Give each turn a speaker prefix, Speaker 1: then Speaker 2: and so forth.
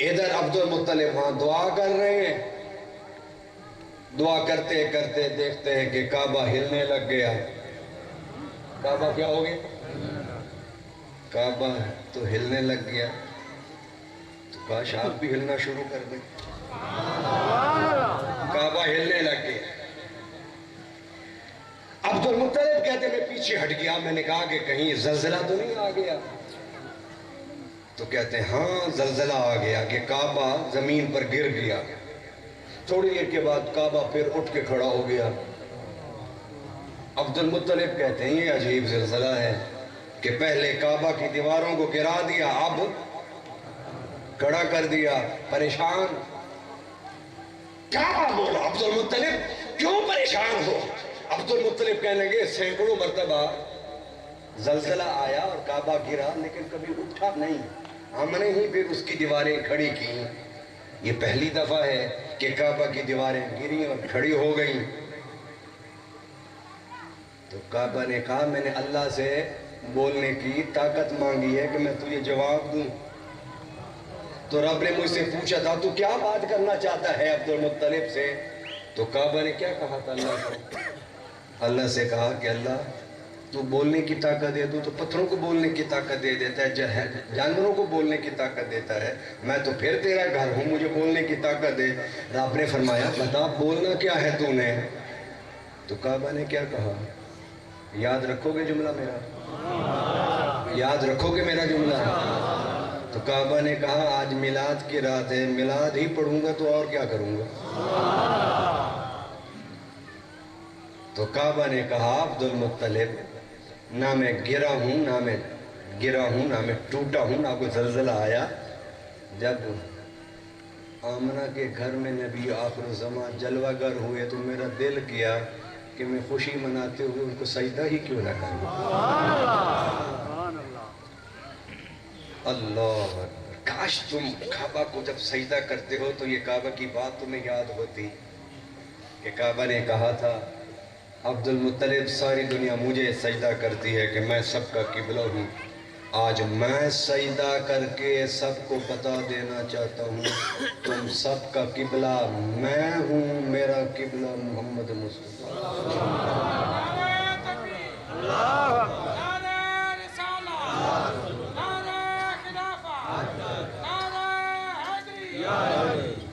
Speaker 1: ادھر عبد المطلب وہاں دعا کر رہے ہیں. دعا کرتے کرتے دیکھتے ہیں کہ کعبہ ہلنے لگ گیا. کعبہ کیا ہو گیا؟ کعبہ تو ہلنے لگ گیا. تو کاش آپ بھی ہلنا شروع کر دیں. کعبہ ہلنے لگ گیا. عبد المطلب کہتے میں پیچھے ہٹ گیا. میں نے کہا کہ کہیں زلزلہ تو نہیں آ گیا؟ تو کہتے ہیں ہاں زلزلہ آ گیا کہ کعبہ زمین پر گر گیا. تھوڑی دیر کے بعد کعبہ پھر اٹھ کے کھڑا ہو گیا. عبد المطلب کہتے ہیں یہ عجیب زلزلہ ہے کہ پہلے کعبہ کی دیواروں کو گرا دیا, اب کھڑا کر دیا. پریشان کیا بولا عبد المطلب, کیوں پریشان ہو؟ عبد المطلب کہنے لگے سینکڑوں مرتبہ زلزلہ آیا اور کعبہ گرا لیکن کبھی اٹھا نہیں. ہم نے ہی پھر اس کی دیواریں کھڑی کی. یہ پہلی دفعہ ہے کہ کعبہ کی دیواریں گری اور کھڑی ہو گئیں. تو کعبہ نے کہا میں نے اللہ سے بولنے کی طاقت مانگی ہے کہ میں تجھے جواب دوں. تو رب نے مجھ سے پوچھا تھا تو کیا بات کرنا چاہتا ہے عبد المطلب سے؟ تو کعبہ نے کیا کہا تھا اللہ سے؟ اللہ سے کہا کہ اللہ تو بولنے کی طاقت دے دو تو پتھروں کو بولنے کی طاقت دے دیتا ہے, جانوروں کو بولنے کی طاقت دیتا ہے. میں تو پھر تیرا گھر ہوں, مجھے بولنے کی طاقت دے. رب نے فرمایا بتا بولنا کیا ہے تو نے؟ تو کعبہ نے کیا کہا؟ یاد رکھو گے جملہ میرا؟ یاد رکھو گے میرا جملہ؟ تو کعبہ نے کہا آج میلاد کی رات ہے, میلاد ہی پڑھوں گا تو اور کیا کروں گا. تو کعبہ نے کہا عبد المطلب نہ میں گرا ہوں نہ میں ٹوٹا ہوں, نہ کوئی زلزلہ آیا. جب آمنہ کے گھر میں نبی آخر الزمان جلوہ گر ہوئے تو میرا دل کیا کہ میں خوشی مناتے ہوئے ان کو سجدہ ہی کیوں نہ کروں. اللہ کاش تم کعبہ کو جب سجدہ کرتے ہو تو یہ کعبہ کی بات تمہیں یاد ہوتی کہ کعبہ نے کہا تھا عبد المطلب ساری دنیا مجھے سجدہ کرتی ہے کہ میں سب کا قبلہ ہوں. آج میں سجدہ کر کے سب کو بتا دینا چاہتا ہوں تم سب کا قبلہ میں ہوں, میرا قبلہ محمد مصطفیٰ.